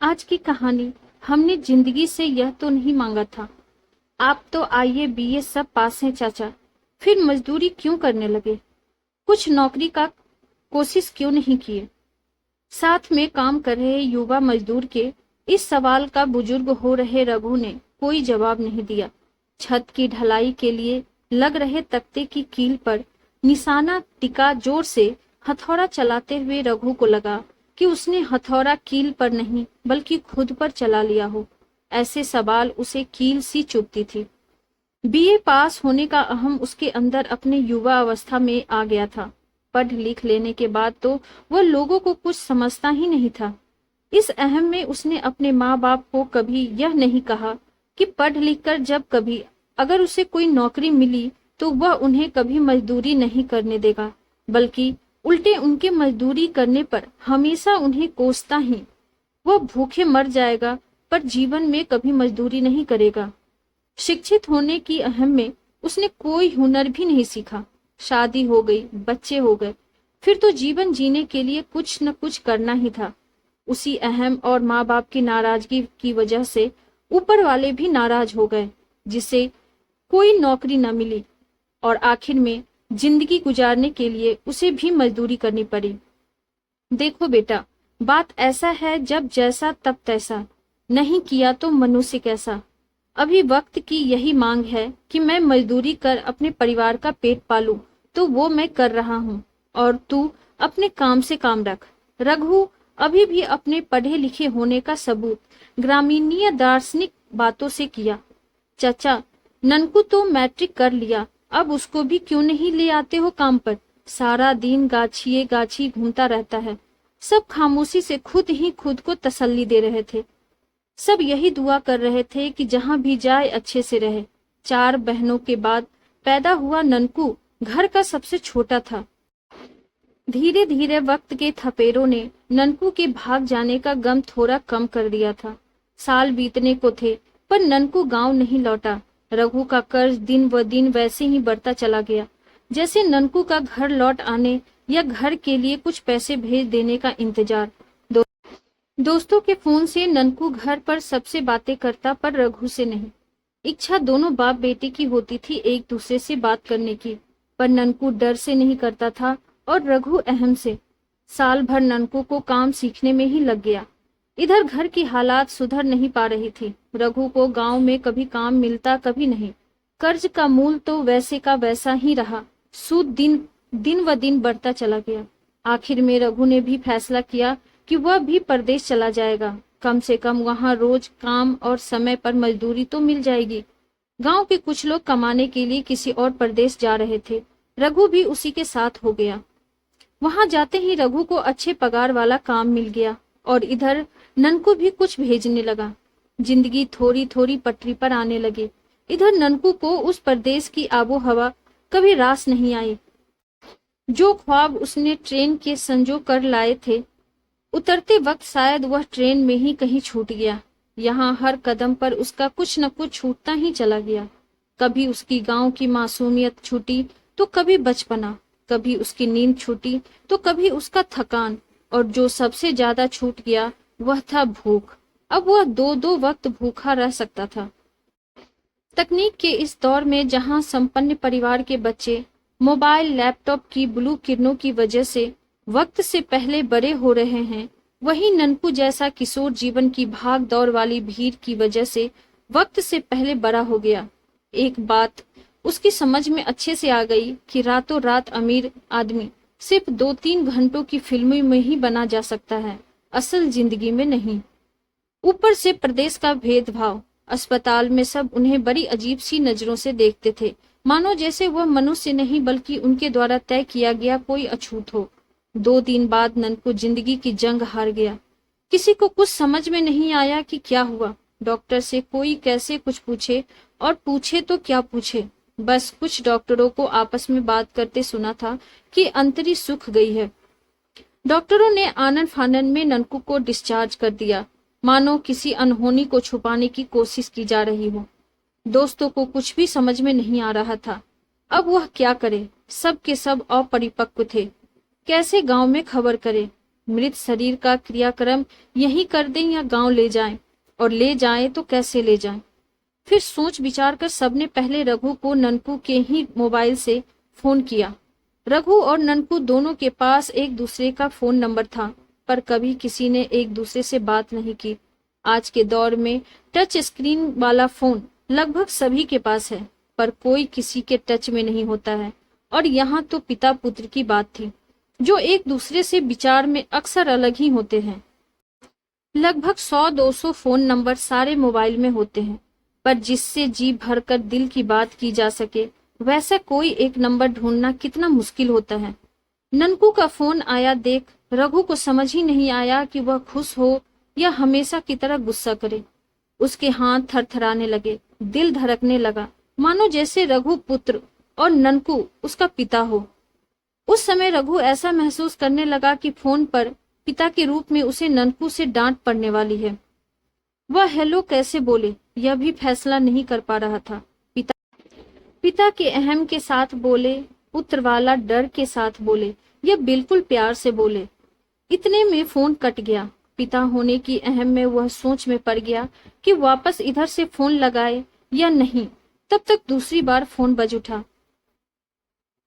आज की कहानी। हमने जिंदगी से यह तो नहीं मांगा था। आप तो आईए बीए सब पास हैं चाचा, फिर मजदूरी क्यों करने लगे? कुछ नौकरी का कोशिश क्यों नहीं किए? साथ में काम कर रहे युवा मजदूर के इस सवाल का बुजुर्ग हो रहे रघु ने कोई जवाब नहीं दिया। छत की ढलाई के लिए लग रहे तख्ते की कील पर निशाना टिका। जोर से हथौड़ा चलाते हुए रघु को लगा कि उसने हथौड़ा कील पर नहीं बल्कि खुद पर चला लिया हो। ऐसे सवाल उसे कील सी चुभती थी। बीए पास होने का अहम उसके अंदर अपने युवा अवस्था में आ गया था। पढ़ लिख लेने के बाद तो वह लोगों को कुछ समझता ही नहीं था। इस अहम में उसने अपने माँ बाप को कभी यह नहीं कहा कि पढ़ लिख कर जब कभी अगर उसे कोई नौकरी मिली तो वह उन्हें कभी मजदूरी नहीं करने देगा, बल्कि उल्टे उनके मजदूरी करने पर हमेशा उन्हें कोसता ही। वह भूखे मर जाएगा पर जीवन में कभी मजदूरी नहीं करेगा। शिक्षित होने की अहम में उसने कोई हुनर भी नहीं सीखा। शादी हो गई, बच्चे हो गए, फिर तो जीवन जीने के लिए कुछ न कुछ करना ही था। उसी अहम और माँ बाप की नाराजगी की वजह से ऊपर वाले भी नाराज हो गए, जिसे कोई नौकरी न मिली और आखिर में जिंदगी गुजारने के लिए उसे भी मजदूरी करनी पड़ी। देखो बेटा, बात ऐसा है जब जैसा तब तैसा, नहीं किया तो मनुष्य कैसा। अभी वक्त की यही मांग है कि मैं मजदूरी कर अपने परिवार का पेट पालूं, तो वो मैं कर रहा हूँ और तू अपने काम से काम रख। रघु अभी भी अपने पढ़े लिखे होने का सबूत ग्रामीणीय दार्शनिक बातों से किया। चाचा, ननकू तो मैट्रिक कर लिया, अब उसको भी क्यों नहीं ले आते हो काम पर? सारा दिन गाछिए गाछी घूमता रहता है। सब खामोशी से खुद ही खुद को तसल्ली दे रहे थे। सब यही दुआ कर रहे थे कि जहां भी जाए अच्छे से रहे। 4 बहनों के बाद पैदा हुआ ननकू घर का सबसे छोटा था। धीरे धीरे वक्त के थपेरों ने ननकू के भाग जाने का गम थोड़ा कम कर दिया था। साल बीतने को थे पर ननकू गांव नहीं लौटा। रघु का कर्ज दिन व दिन वैसे ही बढ़ता चला गया, जैसे ननकू का घर लौट आने या घर के लिए कुछ पैसे भेज देने का इंतजार। दोस्तों के फोन से ननकू घर पर सबसे बातें करता, पर रघु से नहीं। इच्छा दोनों बाप बेटे की होती थी एक दूसरे से बात करने की, पर ननकू डर से नहीं करता था और रघु अहम से। साल भर ननकू को काम सीखने में ही लग गया। इधर घर की हालात सुधर नहीं पा रही थी। रघु को गांव में कभी काम मिलता कभी नहीं। कर्ज का मूल तो वैसे का वैसा ही रहा। सूद दिन व दिन बढ़ता चला गया। आखिर में रघु ने भी फैसला किया कि वह भी परदेश चला जाएगा। कम से कम वहां रोज काम और समय पर मजदूरी तो मिल जाएगी। गांव के कुछ लोग कमाने के लिए किसी और प्रदेश जा रहे थे। रघु भी उसी के साथ हो गया। वहां जाते ही रघु को अच्छे पगार वाला काम मिल गया और इधर ननकू भी कुछ भेजने लगा। जिंदगी थोड़ी थोड़ी पटरी पर आने लगी। इधर ननकू को उस प्रदेश की आबो हवा कभी रास नहीं आई। जो ख्वाब उसने ट्रेन के संजो कर लाए थे, उतरते वक्त शायद वह ट्रेन में ही कहीं छूट गया। यहाँ हर कदम पर उसका कुछ न कुछ छूटता ही चला गया। कभी उसकी गांव की मासूमियत छूटी तो कभी बचपना, कभी उसकी नींद छूटी तो कभी उसका थकान, और जो सबसे ज्यादा छूट गया वह था भूख। अब वह 2-2 वक्त भूखा रह सकता था। तकनीक के इस दौर में जहां संपन्न परिवार के बच्चे मोबाइल लैपटॉप की ब्लू किरणों की वजह से वक्त से पहले बड़े हो रहे हैं, वही ननकू जैसा किशोर जीवन की भाग दौड़ वाली भीड़ की वजह से वक्त से पहले बड़ा हो गया। एक बात उसकी समझ में अच्छे से आ गई कि रातों रात अमीर आदमी सिर्फ 2-3 घंटों की फिल्मों में ही बना जा सकता है, असल जिंदगी में नहीं। ऊपर से प्रदेश का भेदभाव। अस्पताल में सब उन्हें बड़ी अजीब सी नजरों से देखते थे, मानो जैसे वह मनुष्य नहीं बल्कि उनके द्वारा तय किया गया कोई अछूत हो। 2 दिन बाद ननकू जिंदगी की जंग हार गया। किसी को कुछ समझ में नहीं आया कि क्या हुआ। डॉक्टर से कोई कैसे कुछ पूछे, और पूछे तो क्या पूछे। बस कुछ डॉक्टरों को आपस में बात करते सुना था कि अंतरी सूख गई है। डॉक्टरों ने आनन फानन में ननकू को डिस्चार्ज कर दिया, मानो किसी अनहोनी को छुपाने की कोशिश की जा रही हो। दोस्तों को कुछ भी समझ में नहीं आ रहा था। अब वह क्या करे? सब के सब अपरिपक्व थे। कैसे गांव में खबर करे? मृत शरीर का क्रियाक्रम यहीं कर दें या गांव ले जाएं, और ले जाएं तो कैसे ले जाएं। फिर सोच विचार कर सबने पहले रघु को ननकू के ही मोबाइल से फोन किया। रघु और ननकू दोनों के पास एक दूसरे का फोन नंबर था, पर कभी किसी ने एक दूसरे से बात नहीं की। आज के दौर में टच स्क्रीन वाला फोन लगभग सभी के पास है, पर कोई किसी के टच में नहीं होता है। और यहाँ तो पिता पुत्र की बात थी, जो एक दूसरे से विचार में अक्सर अलग ही होते हैं। लगभग 100-200 फोन नंबर सारे मोबाइल में होते हैं, पर जिससे जी भरकर दिल की बात की जा सके वैसा कोई एक नंबर ढूंढना कितना मुश्किल होता है। ननकू का फोन आया देख रघु को समझ ही नहीं आया कि वह खुश हो या हमेशा की तरह गुस्सा करे। उसके हाथ थरथराने लगे, दिल धड़कने लगा, मानो जैसे रघु पुत्र और ननकू उसका पिता हो। उस समय रघु ऐसा महसूस करने लगा कि फोन पर पिता के रूप में उसे ननकू से डांट पड़ने वाली है। वह हेलो कैसे बोले यह भी फैसला नहीं कर पा रहा था। पिता के अहम के साथ बोले, पुत्र वाला डर के साथ बोले, यह बिल्कुल प्यार से बोले। इतने में फोन कट गया। पिता होने की अहम में वह सोच में पड़ गया कि वापस इधर से फोन लगाए या नहीं। तब तक दूसरी बार फोन बज उठा।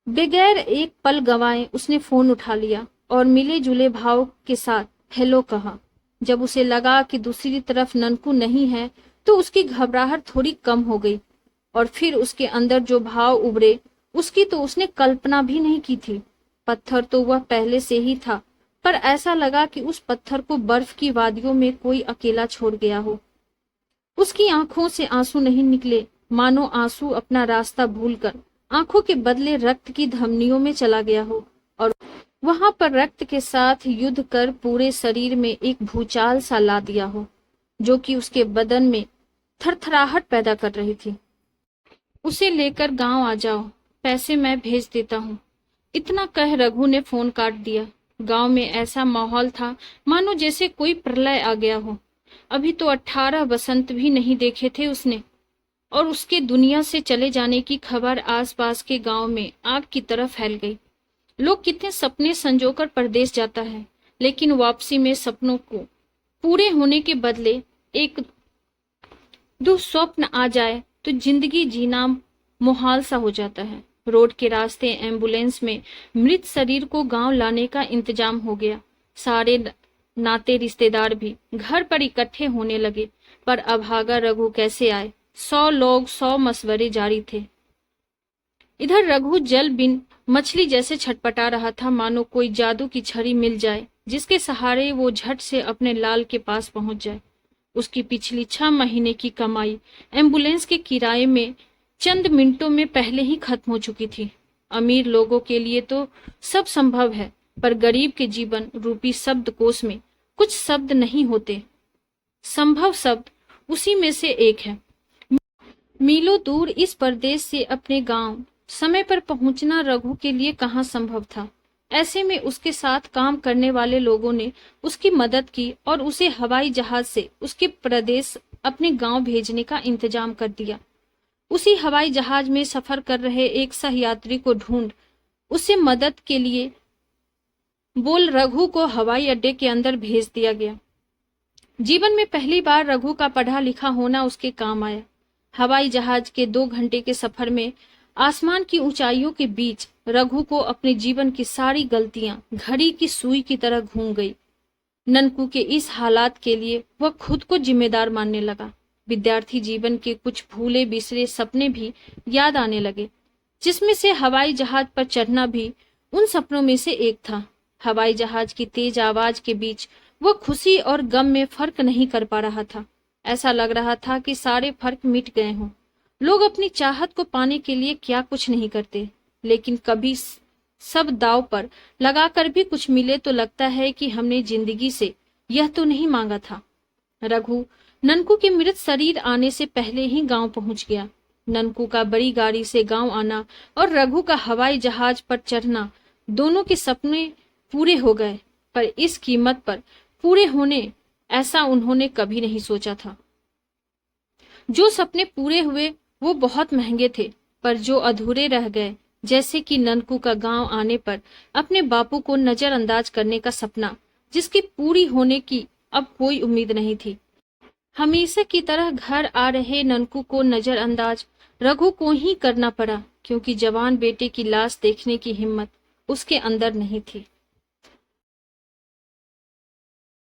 बगैर एक पल गंवाए उसने फोन उठा लिया और मिले जुले भाव के साथ हेलो कहा। जब उसे लगा कि दूसरी तरफ ननकू नहीं है तो उसकी घबराहट थोड़ी कम हो गई, और फिर उसके अंदर जो भाव उभरे उसकी तो उसने कल्पना भी नहीं की थी। पत्थर तो वह पहले से ही था, पर ऐसा लगा कि उस पत्थर को बर्फ की वादियों में कोई अकेला छोड़ गया हो। उसकी आंखों से आंसू नहीं निकले, मानो आंसू अपना रास्ता भूलकर आंखों के बदले रक्त की धमनियों में चला गया हो, और वहां पर रक्त के साथ युद्ध कर पूरे शरीर में एक भूचाल सा ला दिया हो, जो कि उसके बदन में थरथराहट पैदा कर रही थी। उसे लेकर गांव आ जाओ, पैसे मैं भेज देता हूँ। इतना कह रघु ने फोन काट दिया। गांव में ऐसा माहौल था मानो जैसे कोई प्रलय आ गया हो। अभी तो 18 बसंत भी नहीं देखे थे उसने, और उसके दुनिया से चले जाने की खबर आसपास के गांव में आग की तरह फैल गई। लोग कितने सपने संजोकर परदेश जाता है, लेकिन वापसी में सपनों को पूरे होने के बदले एक दुस्वप्न आ जाए तो जिंदगी जीना मुहाल सा हो जाता है। रोड के रास्ते एम्बुलेंस में मृत शरीर को गांव लाने का इंतजाम हो गया। सारे नाते रिश्तेदार भी घर पर इकट्ठे होने लगे, पर अभागा रघु कैसे आए। 100 लोग 100 मशवरे जारी थे। इधर रघु जल बिन मछली जैसे छटपटा रहा था, मानो कोई जादू की छड़ी मिल जाए जिसके सहारे वो झट से अपने लाल के पास पहुंच जाए। उसकी पिछली 6 महीने की कमाई एम्बुलेंस के किराए में चंद मिनटों में पहले ही खत्म हो चुकी थी। अमीर लोगों के लिए तो सब संभव है, पर गरीब के जीवन रूपी शब्दकोश में कुछ शब्द नहीं होते। संभव शब्द उसी में से एक है। मीलों दूर इस परदेश से अपने गांव समय पर पहुंचना रघु के लिए कहाँ संभव था। ऐसे में उसके साथ काम करने वाले लोगों ने उसकी मदद की और उसे हवाई जहाज से उसके प्रदेश अपने गांव भेजने का इंतजाम कर दिया। उसी हवाई जहाज में सफर कर रहे एक सहयात्री को ढूंढ उसे मदद के लिए बोल रघु को हवाई अड्डे के अंदर भेज दिया गया। जीवन में पहली बार रघु का पढ़ा लिखा होना उसके काम आया। हवाई जहाज के 2 घंटे के सफर में आसमान की ऊंचाइयों के बीच रघु को अपने जीवन की सारी गलतियां घड़ी की सुई की तरह घूम गई। ननकू के इस हालात के लिए वह खुद को जिम्मेदार मानने लगा। विद्यार्थी जीवन के कुछ भूले बिसरे सपने भी याद आने लगे, जिसमें से हवाई जहाज पर चढ़ना भी उन सपनों में से एक था। हवाई जहाज की तेज आवाज के बीच वह खुशी और गम में फर्क नहीं कर पा रहा था। ऐसा लग रहा था कि सारे फर्क मिट गए हों। लोग अपनी चाहत को पाने के लिए क्या कुछ नहीं करते, लेकिन कभी सब दाव पर लगाकर भी कुछ मिले तो लगता है कि हमने जिंदगी से यह तो नहीं मांगा था। रघु ननकू के मृत शरीर आने से पहले ही गांव पहुंच गया। ननकू का बड़ी गाड़ी से गांव आना और रघु का हवाई जहाज पर चढ़ना, दोनों के सपने पूरे हो गए, पर इस कीमत पर पूरे होने ऐसा उन्होंने कभी नहीं सोचा था। जो सपने पूरे हुए वो बहुत महंगे थे, पर जो अधूरे रह गए, जैसे कि ननकू का गांव आने पर अपने बापू को नजरअंदाज करने का सपना, जिसकी पूरी होने की अब कोई उम्मीद नहीं थी। हमेशा की तरह घर आ रहे ननकू को नजरअंदाज रघु को ही करना पड़ा, क्योंकि जवान बेटे की लाश देखने की हिम्मत उसके अंदर नहीं थी।